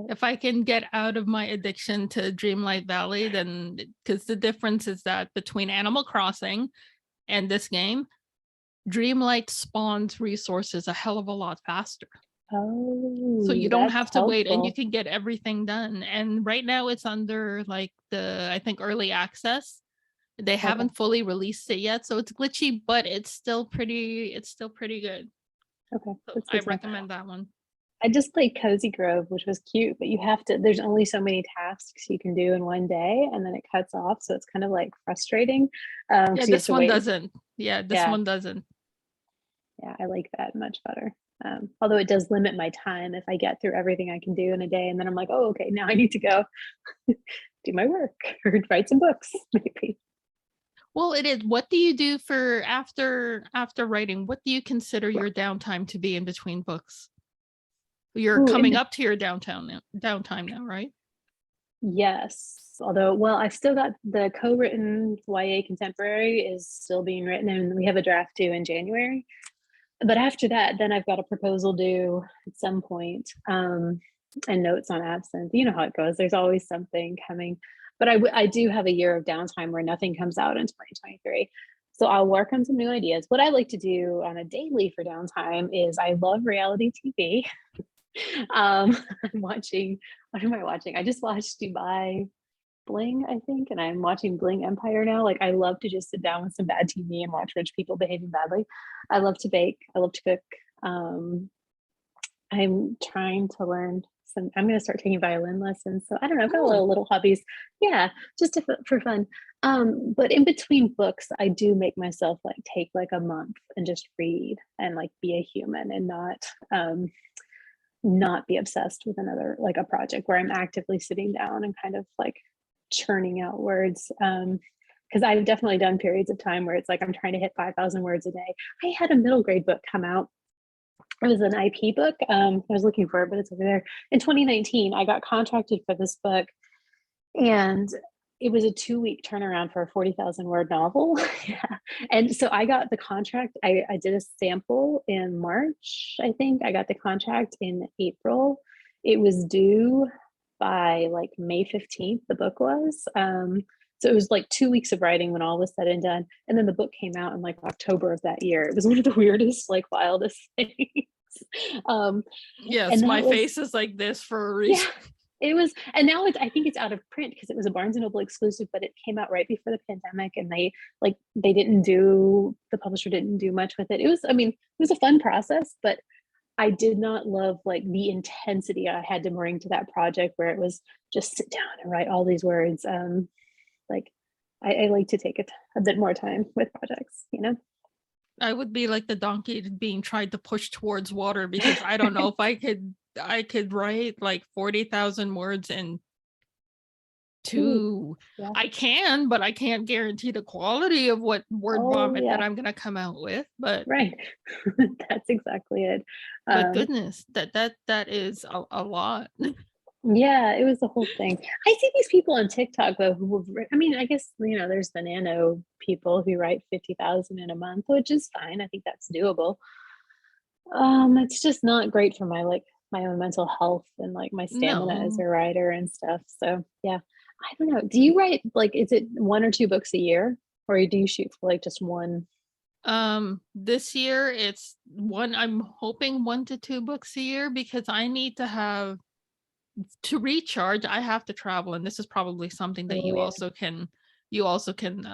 If I can get out of my addiction to Dreamlight Valley, then, because the difference is that between Animal Crossing and this game, Dreamlight spawns resources a hell of a lot faster. Oh, So you don't that's have to wait and you helpful. can get everything done. And right now it's under like I think early access. They Okay, haven't fully released it yet, so it's glitchy, but it's still pretty good. okay, So that's I good to know. recommend that one. I just played Cozy Grove, which was cute, but you have to, there's only so many tasks you can do in one day and then it cuts off. So it's kind of like frustrating. Yeah, Because you have this to one wait. doesn't. Yeah, this Yeah, one doesn't. yeah, I like that much better. Although it does limit my time if I get through everything I can do in a day. And then I'm like, oh, okay, now I need to go do my work or write some books, maybe. Well, it is. What do you do for after writing? What do you consider your downtime to be in between books? You're Ooh, coming up to your downtime now, right? yes. Although, well, I've still got the co-written YA contemporary is still being written and we have a draft due in January. But after that, then I've got a proposal due at some point, and notes on absence. You know how it goes. There's always something coming. But I do have a year of downtime where nothing comes out in 2023. So I'll work on some new ideas. What I like to do on a daily for downtime is I love reality TV. I'm watching, what am I watching? I just watched Dubai Bling, I think, and I'm watching Bling Empire now. Like, I love to just sit down with some bad TV and watch rich people behaving badly. I love to bake. I love to cook. Um, I'm trying to learn some. I'm going to start taking violin lessons. So I don't know. I've got a Oh, little hobbies. Yeah, just for fun. But in between books, I do make myself like take like a month and just read and like be a human and not be obsessed with another like a project where I'm actively sitting down and kind of like churning out words. Because I've definitely done periods of time where it's like I'm trying to hit 5,000 words a day. I had a middle grade book come out. It was an IP book. I was looking for it, but it's over there. In 2019, I got contracted for this book, and it was a 2-week turnaround for a 40,000 word novel. Yeah. And so I got the contract. I did a sample in March, I think. I got the contract in April. It was due by like May 15th, the book was. So it was like 2 weeks of writing when all was said and done. And then the book came out in like October of that year. It was one of the weirdest, like wildest things. Um, yes, and my that was, face is like this for a yeah, reason. it was, and now it's, I think it's out of print because it was a Barnes and Noble exclusive, but it came out right before the pandemic and they didn't do, the publisher didn't do much with it. It was, I mean, it was a fun process, but I did not love like the intensity I had to bring to that project where it was just sit down and write all these words. Like I like to take a bit more time with projects, you know? I would be like the donkey being tried to push towards water because I don't know if I could write like 40,000 words in Ooh, two. yeah. I can, but I can't guarantee the quality of what word Oh, vomit that yeah. I'm gonna come out with. But Right. That's exactly it. goodness, that is a lot. Yeah, it was the whole thing. I see these people on TikTok though who will, I mean, I guess, you know, there's the nano people who write 50,000 in a month, which is fine. I think that's doable. It's just not great for my like my own mental health and like my stamina as No. a writer and stuff. So yeah, I don't know. Do you write like, is it 1 or 2 books a year, or do you shoot for like just one? This year it's one, I'm hoping 1 to 2 books a year because I need to have to recharge. I have to travel, and this is probably something that Oh yeah, you also can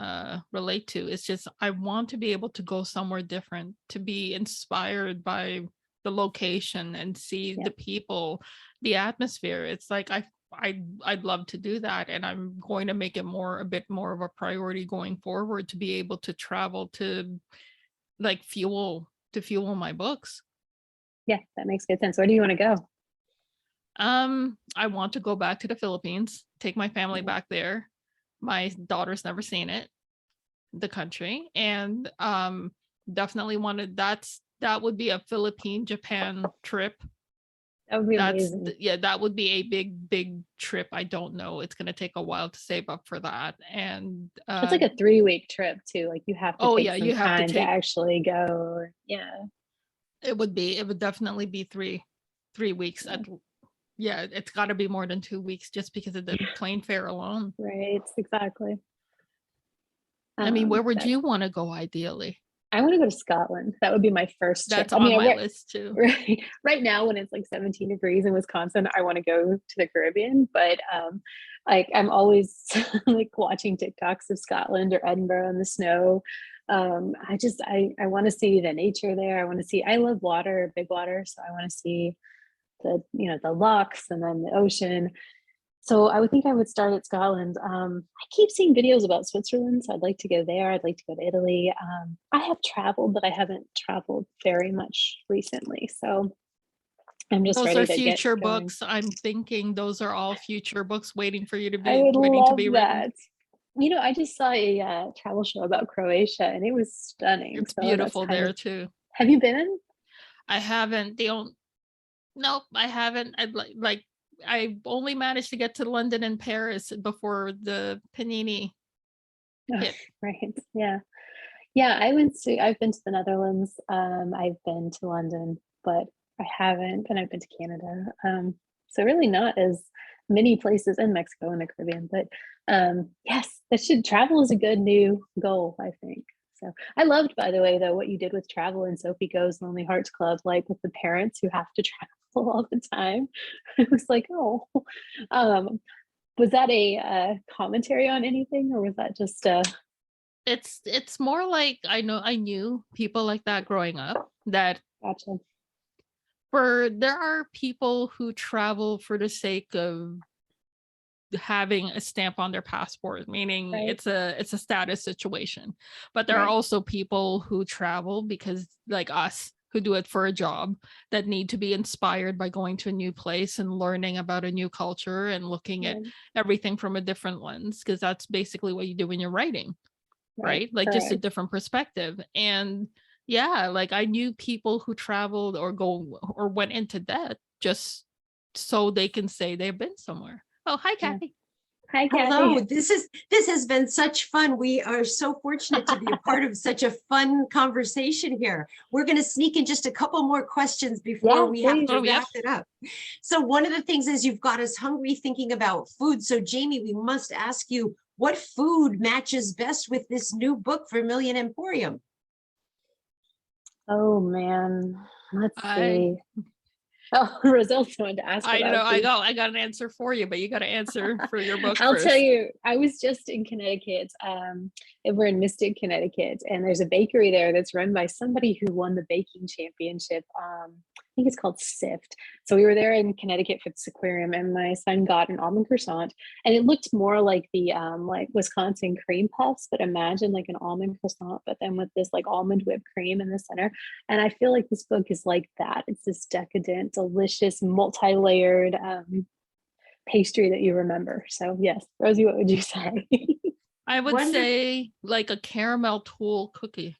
relate to. It's just I want to be able to go somewhere different, to be inspired by the location and see yeah, the people, the atmosphere. It's like I'd love to do that, and I'm going to make it a bit more of a priority going forward to be able to travel to like fuel my books. yeah. That makes good sense. Where do you want to go? I want to go back to the Philippines, take my family Yeah. back there. My daughter's never seen it, the country, and definitely wanted that would be a Philippine Japan trip. That would be amazing. Yeah, that would be a big trip. I don't know. It's gonna take a while to save up for that. And It's like a 3-week trip too. Like you have to oh take yeah, some you have to time to take actually go. Yeah. it would definitely be 3 weeks Yeah. yeah, it's got to be more than 2 weeks just because of the plane fare alone. Right. Exactly. I mean, where would That you want to go ideally? I want to go to Scotland. That would be my first trip. That's on my list too. Right now, when it's like 17 degrees in Wisconsin, I want to go to the Caribbean. But like I'm always like watching TikToks of Scotland or Edinburgh in the snow. I want to see the nature there. I love water, big water, so I want to see the lochs and then the ocean. So I would think I would start at Scotland. I keep seeing videos about Switzerland, so I'd like to go there. I'd like to go to Italy. I have traveled, but I haven't traveled very much recently. So I'm just Those ready are to future get going. books. I'm thinking those are all future books waiting for you to I be would waiting to love be written. that. I just saw a travel show about Croatia, and it was stunning. It's So beautiful there too. Have you been? I haven't. Nope, I haven't. I only managed to get to London and Paris before the panini hit. Right. Yeah. I've been to the Netherlands. I've been to London, but I've been to Canada. So really not as many places in Mexico and the Caribbean, but yes, travel is a good new goal, I think. So I loved, by the way, though, what you did with travel and Sophie Go's Lonely Hearts Club, like with the parents who have to travel all the time. It was like, oh, was that a commentary on anything, or was that just It's more like I knew people like that growing up, that gotcha. there are people who travel for the sake of having a stamp on their passport, meaning Right. it's a status situation. But there are also people who travel because, like us, who do it for a job, that need to be inspired by going to a new place and learning about a new culture and looking at everything from a different lens, because that's basically what you do when you're writing, right? Like just a different perspective. And yeah, like I knew people who traveled or went into debt just so they can say they've been somewhere. Oh, hi, Kathy. Hi, Kathy. Hello. This has been such fun. We are so fortunate to be a part of such a fun conversation here. We're going to sneak in just a couple more questions before we have to wrap it up. So one of the things is you've got us hungry thinking about food. So Jamie, we must ask you, what food matches best with this new book, Vermilion Emporium? Oh man, let's see. Oh, Roselle's going to ask. I know. I got an answer for you, but you got to answer for your book. I'll tell you. I was just in Connecticut. We're in Mystic, Connecticut, and there's a bakery there that's run by somebody who won the baking championship. I think it's called Sift. So we were there in Connecticut for this aquarium, and my son got an almond croissant, and it looked more like the like Wisconsin cream puffs, but imagine like an almond croissant, but then with this like almond whipped cream in the center. And I feel like this book is like that. It's this decadent, delicious, multi-layered pastry that you remember. So yes, Rosie, what would you say? I would say like a caramel tulle cookie.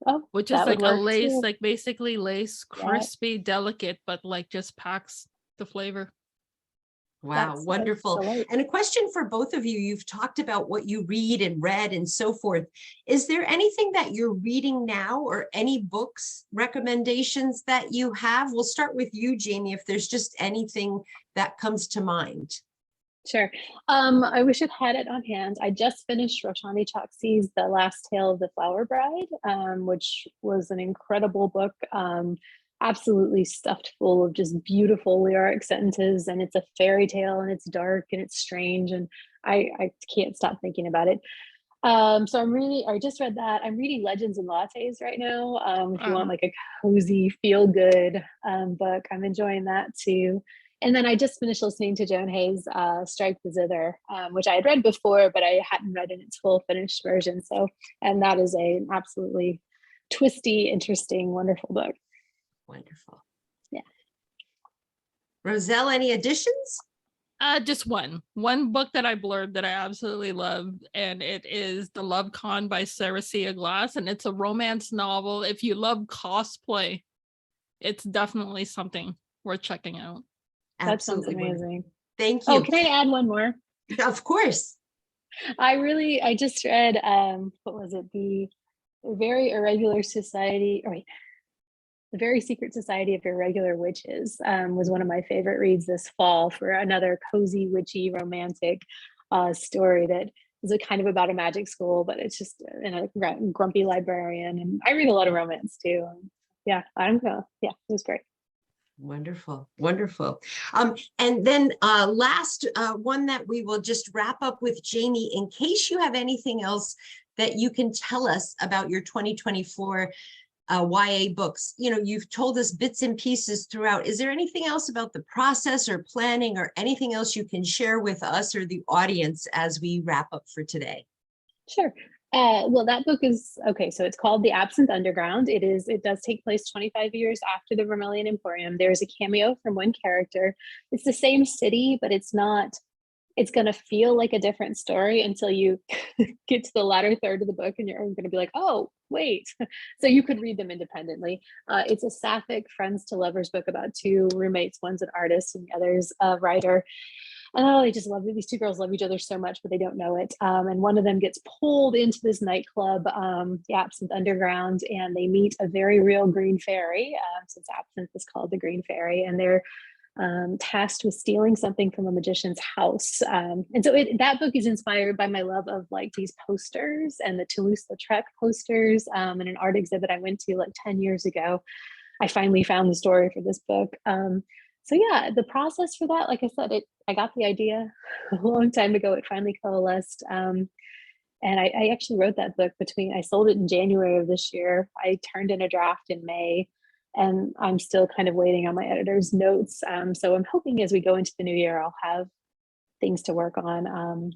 Oh, which is like a lace, like basically lace, crispy, delicate, but like just packs the flavor. Wow, wonderful. And a question for both of you. You've talked about what you read and read and so forth. Is there anything that you're reading now, or any books recommendations that you have? We'll start with you, Jamie, if there's just anything that comes to mind. Sure. I wish I'd had it on hand. I just finished Roshani Choksi's The Last Tale of the Flower Bride, which was an incredible book. Absolutely stuffed full of just beautiful lyric sentences, and it's a fairy tale, and it's dark and it's strange, and I can't stop thinking about it. So I just read that. I'm reading Legends and Lattes right now. If you want like a cozy, feel good book, I'm enjoying that too. And then I just finished listening to Joan Hay's Strike the Zither, which I had read before, but I hadn't read in its full finished version. So, and that is an absolutely twisty, interesting, wonderful book. Wonderful. Yeah. Roselle, any additions? Just one book that I blurred that I absolutely love, and it is The Love Con by Sarah Sia Glass, and it's a romance novel. If you love cosplay, it's definitely something worth checking out. That sounds amazing. Thank you. Oh, can I add one more? Of course. I just read, what was it? The Very Irregular Society, or The Very Secret Society of Irregular Witches was one of my favorite reads this fall, for another cozy, witchy, romantic story that It's a kind of about a magic school, but it's just a grumpy librarian. And I read a lot of romance too. Yeah, it was great. Wonderful, wonderful. And then last one that we will just wrap up with, Jamie, in case you have anything else that you can tell us about your 2024 YA books. You know, you've told us bits and pieces throughout. Is there anything else about the process or planning or anything else you can share with us or the audience as we wrap up for today? Sure. Well, that book is, okay, so it's called The Absinthe Underground. It does take place 25 years after the Vermilion Emporium. There's a cameo from one character. It's the same city, but it's going to feel like a different story until you get to the latter third of the book and you're going to be like, oh, wait. So you could read them independently. It's a sapphic friends to lovers book about two roommates. One's an artist and the other's a writer. Oh, they just love it. These two girls love each other so much, but they don't know it. And one of them gets pulled into this nightclub, the Absinthe Underground, and they meet a very real green fairy, since Absinthe is called the Green Fairy, and they're tasked with stealing something from a magician's house. And so that book is inspired by my love of like these posters and the Toulouse-Lautrec posters, and an art exhibit I went to like 10 years ago. I finally found the story for this book. So yeah, the process for that, like I said, I got the idea a long time ago. It finally coalesced. And I actually wrote that book I sold it in January of this year. I turned in a draft in May, and I'm still kind of waiting on my editor's notes. So I'm hoping as we go into the new year, I'll have things to work on.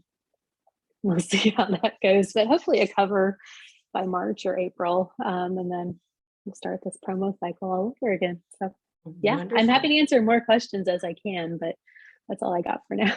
We'll see how that goes, but hopefully a cover by March or April. And then we'll start this promo cycle all over again. So yeah, wonderful. I'm happy to answer more questions as I can, but that's all I got for now.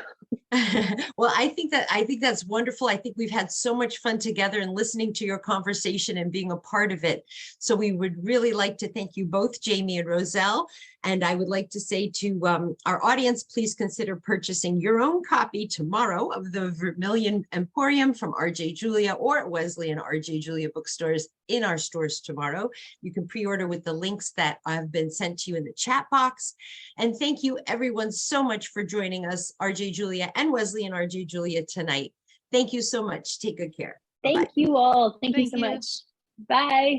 Well, I think that's wonderful. I think we've had so much fun together and listening to your conversation and being a part of it. So we would really like to thank you both, Jamie and Roselle. And I would like to say to our audience, please consider purchasing your own copy tomorrow of the Vermilion Emporium from R.J. Julia or at Wesley and R.J. Julia bookstores in our stores tomorrow. You can pre-order with the links that have been sent to you in the chat box. And thank you everyone so much for joining us, R.J. Julia and Wesley and R.J. Julia tonight. Thank you so much. Take good care. Thank you all. Thank you so much. Bye.